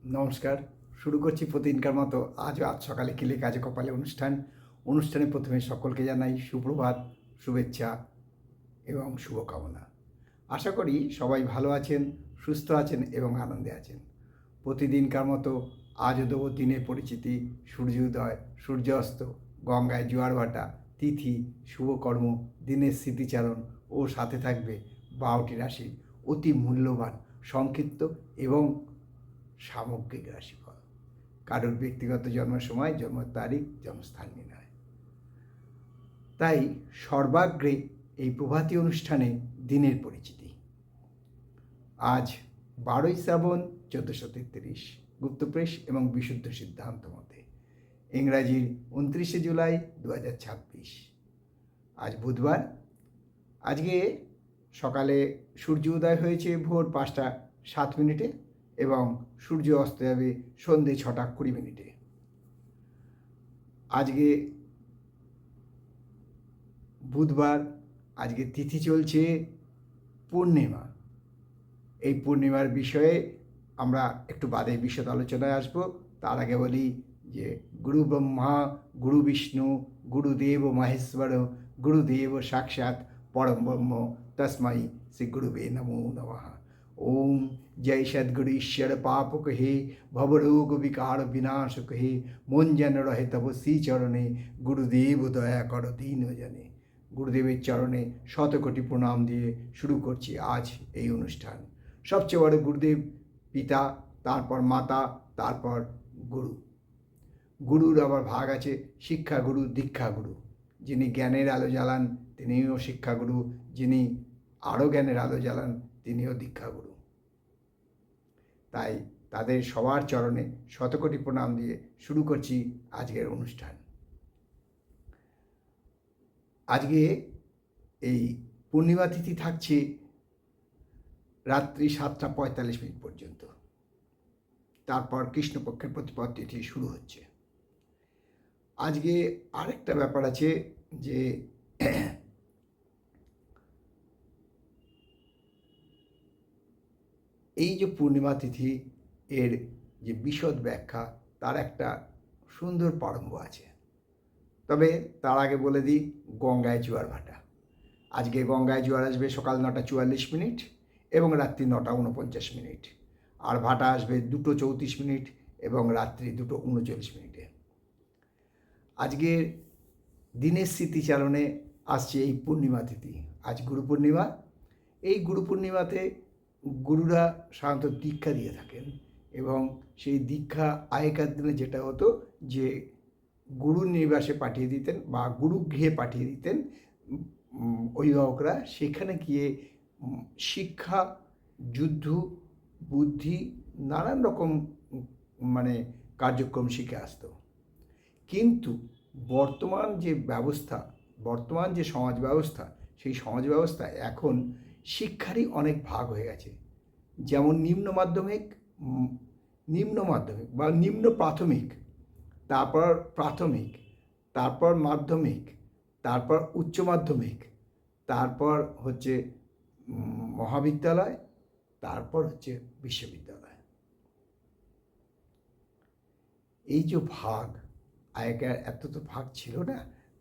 নমস্কার। শুরু করছি প্রতিদিনকার মতো আজ সকালে কিলে কাজে কপালে অনুষ্ঠানে প্রথমে সকলকে জানাই সুপ্রভাত, শুভেচ্ছা এবং শুভকামনা। আশা করি সবাই ভালো আছেন, সুস্থ আছেন এবং আনন্দে আছেন। প্রতিদিনকার মতো আজও দেবো দিনের পরিচিতি, সূর্যোদয়, সূর্যাস্ত, গঙ্গায় জোয়ার ভাটা, তিথি, শুভকর্ম, দিনের স্মৃতিচারণ ও সাথে থাকবে 12টি রাশির অতি মূল্যবান সংক্ষিপ্ত এবং সামগ্রিক রাশিফল। কারোর ব্যক্তিগত জন্মের সময়, জন্ম তারিখ, জন্মস্থান নির্ণয়। তাই সর্বাগ্রে এই প্রভাতী অনুষ্ঠানে দিনের পরিচিতি। আজ 12ই শ্রাবণ 1433 গুপ্তপ্রেস এবং বিশুদ্ধ সিদ্ধান্ত মতে, ইংরাজির 29শে জুলাই 2026। আজ বুধবার। আজকে সকালে সূর্য উদয় হয়েছে ভোর 5টা 7 মিনিটে এবং সূর্য অস্ত যাবে সন্ধে 6টা 20 মিনিটে। আজকে বুধবার, আজকে তিথি চলছে পূর্ণিমা। এই পূর্ণিমার বিষয়ে আমরা একটু বাদে বিশদ আলোচনায় আসব। তার আগে বলি যে গুরু ব্রহ্মা, গুরু বিষ্ণু, গুরুদেব মহেশ্বর, গুরুদেব সাক্ষাৎ পরম ব্রহ্ম, তস্मै শ্রী গুরুবে নমো নমঃ। ओम जय सद्गुरु ईश्वर पाप कहे भवरोग विकार विनाश कहे मन जन रहे तब श्री चरणे गुरुदेव दया कर दीन जने। গুরুদেবের চরণে শতকোটি প্রণাম দিয়ে শুরু করছি আজ এই অনুষ্ঠান। সবচেয়ে বড় গুরুদেব পিতা, তারপর মাতা, তারপর গুরু। গুরুর আবার ভাগ আছে শিক্ষাগুরু, দীক্ষাগুরু। যিনি জ্ঞানের আলো জ্বালান তিনিও শিক্ষাগুরু, যিনি আরও জ্ঞানের আলো জ্বালান তিনিও দীক্ষাগুরু। তাই তাদের সবার চরণে শতকোটি প্রণাম দিয়ে শুরু করছি আজকের অনুষ্ঠান। আজকে এই পূর্ণিমা তিথি থাকছে রাত্রি 7টা 45 মিনিট পর্যন্ত। তারপর কৃষ্ণপক্ষের প্রতিপদ তিথি শুরু হচ্ছে। আজকে আরেকটা ব্যাপার আছে যে এই যে পূর্ণিমা তিথি এর যে বিশদ ব্যাখ্যা তার একটা সুন্দর প্রারম্ভ আছে। তবে তার আগে বলে দিই গঙ্গায় জোয়ার ভাটা। আজকে গঙ্গায় জোয়ার আসবে সকাল 9টা 44 মিনিট এবং রাত্রি 9টা 49 মিনিট। আর ভাটা আসবে 2টো 34 মিনিট এবং রাত্রি 2টো 39 মিনিটে। আজকের দিনের স্মৃতিচারণে আসছে এই পূর্ণিমা তিথি। আজ গুরু পূর্ণিমা। এই গুরু পূর্ণিমাতে গুরুরা সাধারণত দীক্ষা দিয়ে থাকেন এবং সেই দীক্ষা আগেকার দিনে যেটা হতো যে গুরুর নিবাসে পাঠিয়ে দিতেন বা গুরুগৃহে পাঠিয়ে দিতেন অভিভাবকরা। সেখানে গিয়ে শিক্ষা, যুদ্ধ, বুদ্ধি, নানান রকম মানে কার্যক্রম শিখে আসতো। কিন্তু বর্তমান যে ব্যবস্থা, বর্তমান যে সমাজ ব্যবস্থা, সেই সমাজ ব্যবস্থা এখন শিক্ষারই অনেক ভাগ হয়ে গেছে। যেমন নিম্ন মাধ্যমিক বা নিম্ন প্রাথমিক, তারপর প্রাথমিক, তারপর মাধ্যমিক, তারপর উচ্চ মাধ্যমিক, তারপর হচ্ছে মহাবিদ্যালয়, তারপর হচ্ছে বিশ্ববিদ্যালয়। এই যে ভাগ, আগেকার এত তো ভাগ ছিল না,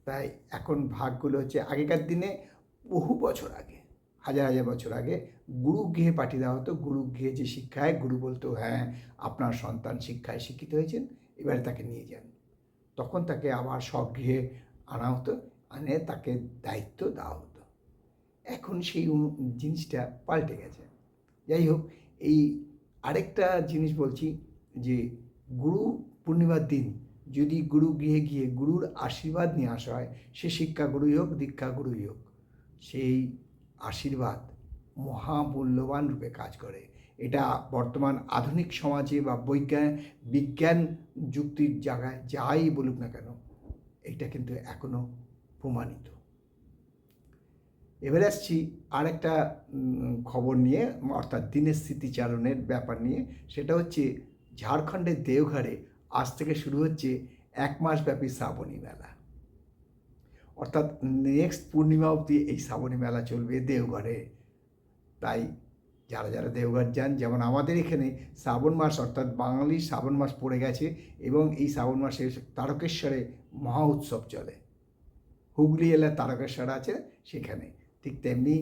তাই এখন ভাগগুলো হচ্ছে আগেকার দিনে বহু বছর আগে, হাজার হাজার বছর আগে গুরুগৃহে পাঠিয়ে দেওয়া হতো। গুরুগৃহে যে শিক্ষায় গুরু বলতো হ্যাঁ আপনার সন্তান শিক্ষায় শিক্ষিত হয়েছেন, এবারে তাকে নিয়ে যান। তখন তাকে আবার স্বগৃহে আনা হতো, আনে তাকে দায়িত্ব দেওয়া হতো। এখন সেই জিনিসটা পাল্টে গেছে। যাই হোক, এই আরেকটা জিনিস বলছি যে গুরু পূর্ণিমার দিন যদি গুরু গৃহে গিয়ে গুরুর আশীর্বাদ নিয়ে আসা হয়, সে শিক্ষাগুরুই হোক দীক্ষাগুরুই হোক, সেই আশীর্বাদ মহামূল্যবান রূপে কাজ করে। এটা বর্তমান আধুনিক সমাজে বা বিজ্ঞান যুক্তির জায়গায় যাই বলুক না কেন, এটা কিন্তু এখনও প্রমাণিত। এবারে আসছি আরেকটা খবর নিয়ে, অর্থাৎ দিনের স্মৃতিচারণের ব্যাপার নিয়ে। সেটা হচ্ছে ঝাড়খণ্ডের দেওঘরে আজ থেকে শুরু হচ্ছে 1 মাসব্যাপী শ্রাবণী মেলা। অর্থাৎ নেক্সট পূর্ণিমা অবধি এই শ্রাবণী মেলা চলবে দেওঘরে। তাই যারা যারা দেওঘর যান, যেমন আমাদের এখানে শ্রাবণ মাস অর্থাৎ বাঙালির শ্রাবণ মাস পড়ে গেছে এবং এই শ্রাবণ মাসে তারকেশ্বরে মহা উৎসব চলে। হুগলি জেলার তারকেশ্বর আছে সেখানে, ঠিক তেমনি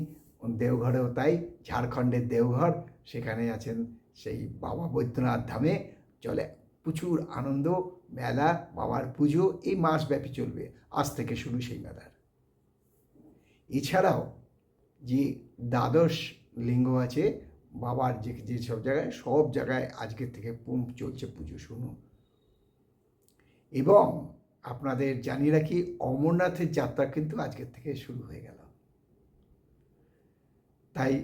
দেওঘরেও তাই, ঝাড়খণ্ডের দেওঘর, সেখানে আছেন সেই বাবা বৈদ্যনাথ ধামে চলে প্রচুর আনন্দ, মেলা, বাবার পুজো এই মাসব্যাপী চলবে, আজ থেকে শুরু সেই মেলার। এছাড়াও যে দ্বাদশ লিঙ্গ আছে বাবার, যে সব জায়গায় আজকের থেকে চলছে পুজো শুরু। এবং আপনাদের জানিয়ে রাখি, অমরনাথের যাত্রা কিন্তু আজকের থেকে শুরু হয়ে গেল। তাই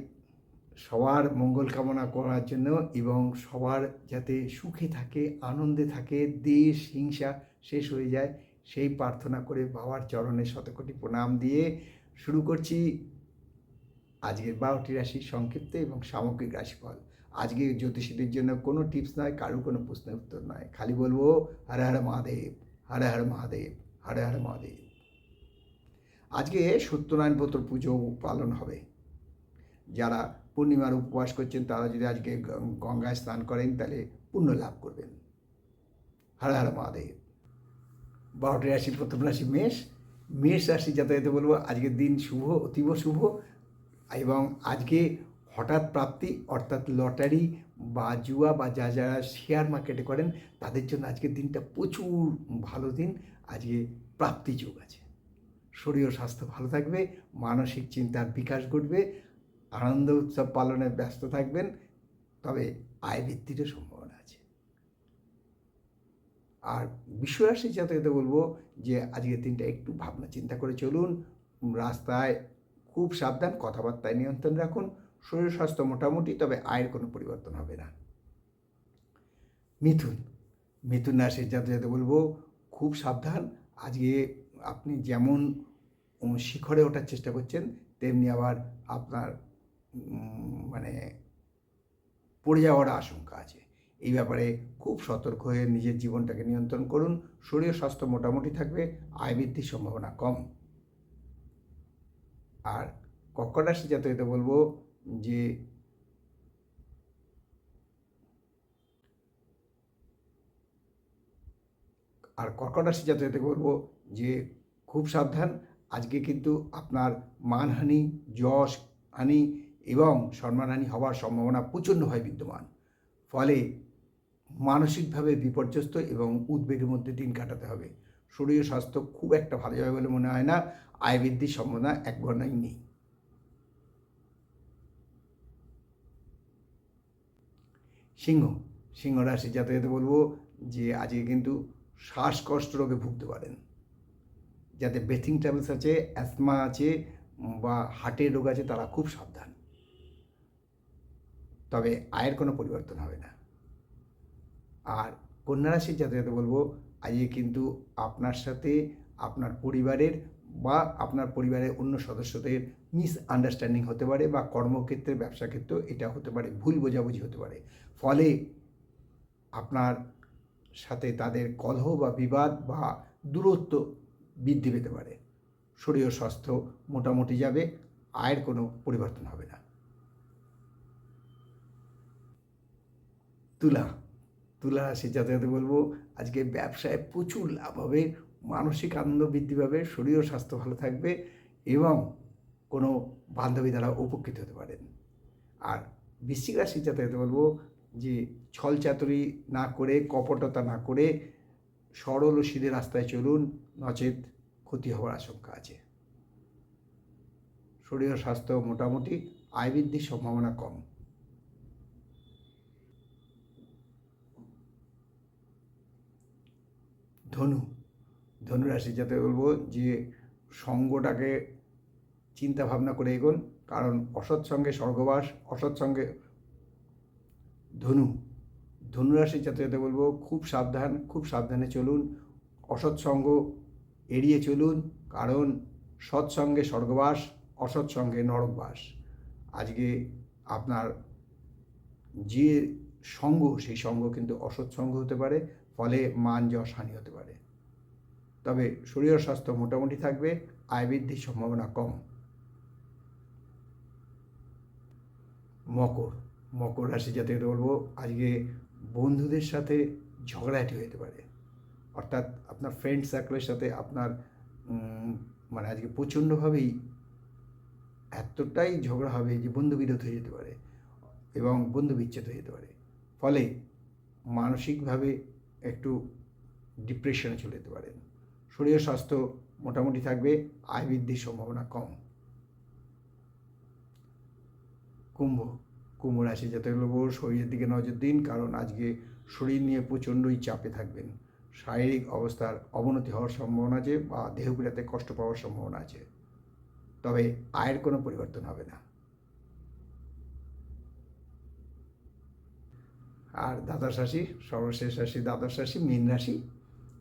সবার মঙ্গল কামনা করার জন্য এবং সবার যাতে সুখে থাকে, আনন্দে থাকে, দেশ হিংসা শেষ হয়ে যায়, সেই প্রার্থনা করে বাবার চরণে শতকোটি প্রণাম দিয়ে শুরু করছি আজকের 12টি রাশির সংক্ষিপ্ত এবং সামগ্রিক রাশিফল। আজকে জ্যোতিষীদের জন্য কোনো টিপস নয়, কারো কোনো প্রশ্নের উত্তর নয়, খালি বলবো হর হর মহাদেব, হর হর মহাদেব, হর হর মহাদেব। আজকে সত্যনারায়ণ ব্রত পুজো পালন হবে। যারা পূর্ণিমার উপবাস করছেন তারা যদি আজকে গঙ্গায় স্নান করেন তাহলে পুণ্য লাভ করবেন। হর হর মহাদেব। 12টি রাশি, প্রথম রাশি মেষ। মেষ রাশি যাতায়াতে বলবো আজকের দিন শুভ, অতীব শুভ। এবং আজকে হঠাৎ প্রাপ্তি অর্থাৎ লটারি বা জুয়া বা যারা শেয়ার মার্কেটে করেন তাদের জন্য আজকের দিনটা প্রচুর ভালো দিন। আজকে প্রাপ্তি যোগ আছে। শরীর ও স্বাস্থ্য ভালো থাকবে, মানসিক চিন্তার বিকাশ ঘটবে, আনন্দ উৎসব পালনে ব্যস্ত থাকবেন, তবে আয় বৃদ্ধিরও সম্ভাবনা আছে। আর বিশ্বরাশি যাতায়াতে বলবো যে আজকের দিনটা একটু ভাবনা চিন্তা করে চলুন, রাস্তায় খুব সাবধান, কথাবার্তায় নিয়ন্ত্রণ রাখুন, শরীর স্বাস্থ্য মোটামুটি, তবে আয়ের কোনো পরিবর্তন হবে না। মিথুন। মিথুন রাশির যাতায়াতে বলবো খুব সাবধান। আজকে আপনি যেমন শিখরে ওঠার চেষ্টা করছেন তেমনি আবার আপনার মানে পড়ে যাওয়ার আশঙ্কা আছে। এই ব্যাপারে খুব সতর্ক হয়ে নিজের জীবনটাকে নিয়ন্ত্রণ করুন। শরীর স্বাস্থ্য মোটামুটি থাকবে, আয় বৃদ্ধির সম্ভাবনা কম। আর কর্কট রাশি যাতায়াতে বলবো যে কর্কট রাশি যাতায়াতে বলবো যে খুব সাবধান। আজকে কিন্তু আপনার মানহানি, যশ হানি এবং সম্মানহানি হওয়ার সম্ভাবনা প্রচণ্ডভাবে বিদ্যমান। ফলে মানসিকভাবে বিপর্যস্ত এবং উদ্বেগের মধ্যে দিন কাটাতে হবে। শরীর স্বাস্থ্য খুব একটা ভালো যাবে বলে মনে হয় না, আয় বৃদ্ধির সম্ভাবনা এক গণনাই নেই। সিংহ। সিংহ রাশি যাতায়াতে বলবো যে আজকে কিন্তু শ্বাসকষ্ট রোগে ভুগতে পারেন। যাতে ব্রেথিং ট্রাবলস আছে, অ্যাসমা আছে বা হার্টের রোগ আছে তারা খুব সাবধান, তবে আয়ের কোনো পরিবর্তন হবে না। আর কন্যা রাশির যাতায়াতে বলবো আজকে কিন্তু আপনার সাথে আপনার পরিবারের বা আপনার পরিবারের অন্য সদস্যদের মিসআন্ডারস্ট্যান্ডিং হতে পারে, বা কর্মক্ষেত্রে ব্যবসা ক্ষেত্রেও এটা হতে পারে, ভুল বোঝাবুঝি হতে পারে। ফলে আপনার সাথে তাদের কলহ বা বিবাদ বা দূরত্ব বৃদ্ধি পেতে পারে। শরীর স্বাস্থ্য মোটামুটি যাবে, আয়ের কোনো পরিবর্তন হবে না। তুলা। তুলা রাশির যাতায়াতে বলবো আজকে ব্যবসায় প্রচুর লাভ হবে, মানসিক আনন্দ বৃদ্ধি পাবে, শরীর স্বাস্থ্য ভালো থাকবে এবং কোনো বান্ধবী দ্বারা উপকৃত হতে পারেন। আর বৃশ্চিক রাশির যাতায়াতে বলবো যে ছলচাতুরি না করে, কপটতা না করে সরল ও সিধে রাস্তায় চলুন, নচেত ক্ষতি হওয়ার আশঙ্কা আছে। শরীর স্বাস্থ্য মোটামুটি, আয় বৃদ্ধির সম্ভাবনা কম। ধনু। ধনুরাশি যাতে বলবো যে সঙ্গটাকে চিন্তা ভাবনা করে এগোন, কারণ অসৎ সঙ্গে স্বর্গবাস, অসৎ সঙ্গে ধনুরাশি যাতে বলবো খুব সাবধান, খুব সাবধানে চলুন, অসৎ সঙ্গ এড়িয়ে চলুন, কারণ সৎসঙ্গে স্বর্গবাস, অসৎ সঙ্গে নরকবাস। আজকে আপনার যে সঙ্গ সেই সঙ্গ কিন্তু অসৎ সঙ্গ হতে পারে, ফলে মান যশ হানি হতে পারে। তবে শরীর স্বাস্থ্য মোটামুটি থাকবে, আয় বৃদ্ধির সম্ভাবনা কম। মকর মকর রাশি জাতকদের বলবো আজকে বন্ধুদের সাথে ঝগড়াঝাটি হতে পারে, অর্থাৎ আপনার ফ্রেন্ড সার্কেলের সাথে আপনার মানে আজকে প্রচণ্ডভাবেই এতটাই ঝগড়া হবে যে বন্ধু বিরোধ হয়ে যেতে পারে এবং বন্ধু বিচ্ছেদ হয়ে যেতে পারে। ফলে মানসিকভাবে একটু ডিপ্রেশনে চলে যেতে পারেন। শরীর স্বাস্থ্য মোটামুটি থাকবে, আয় বৃদ্ধির সম্ভাবনা কম। কুম্ভ রাশি যাতে বলবো শরীরের দিকে নজর দিন, কারণ আজকে শরীর নিয়ে প্রচণ্ডই চাপে থাকবেন। শারীরিক অবস্থার অবনতি হওয়ার সম্ভাবনা আছে বা দেহপীড়াতে কষ্ট পাওয়ার সম্ভাবনা আছে, তবে আয়ের কোনো পরিবর্তন হবে না। আর দ্বাদশ রাশি, সর্বশেষ রাশি দ্বাদশ রাশি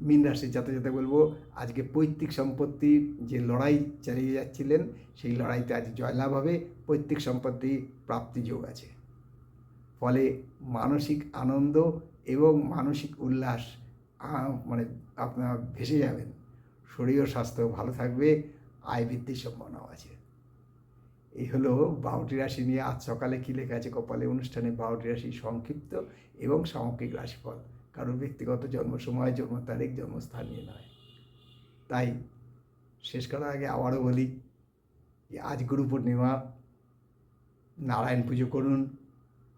মীন রাশি যাতে বলবো আজকে পৈতৃক সম্পত্তির যে লড়াই চালিয়ে যাচ্ছিলেন সেই লড়াইতে আজ জয়লাভ হবে, পৈতৃক সম্পত্তি প্রাপ্তি যোগ আছে। ফলে মানসিক আনন্দ এবং মানসিক উল্লাস মানে আপনার ভেসে যাবেন। শরীর ও স্বাস্থ্য ভালো থাকবে, আয় বৃদ্ধির সম্ভাবনাও আছে। এই হলো 12টি রাশি নিয়ে আজ সকালে কী লেখা আছে কপালে অনুষ্ঠানে 12টি রাশি সংক্ষিপ্ত এবং সামগ্রিক রাশিফল, কারোর ব্যক্তিগত জন্ম সময়, জন্ম তারিখ, জন্মস্থান নিয়ে নয়। তাই শেষ করার আগে আবারও বলি যে আজ গুরু পূর্ণিমা, নারায়ণ পুজো করুন,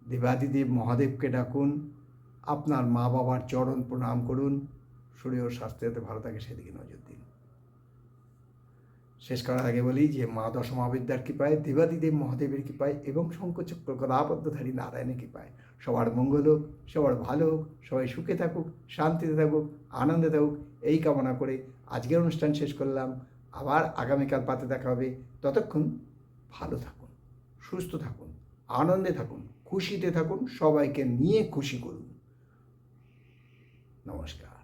দেবাদিদেব মহাদেবকে ডাকুন, আপনার মা বাবার চরণ প্রণাম করুন, শরীর ও স্বাস্থ্য যাতে ভালো থাকে সেদিকে নজর দিন। শেষ করার আগে বলি যে মা দশমাবিদ্যার কৃপায়, দেবাদিদেব মহাদেবের কৃপায় এবং শঙ্খচক্র গদাবদ্ধধারী নারায়ণের কৃপায় সবার মঙ্গল হোক, সবার ভালো হোক, সবাই সুখে থাকুক, শান্তিতে থাকুক, আনন্দে থাকুক, এই কামনা করে আজকের অনুষ্ঠান শেষ করলাম। আবার আগামীকাল পাতে দেখা হবে। ততক্ষণ ভালো থাকুন, সুস্থ থাকুন, আনন্দে থাকুন, খুশিতে থাকুন, সবাইকে নিয়ে খুশি করুন। নমস্কার।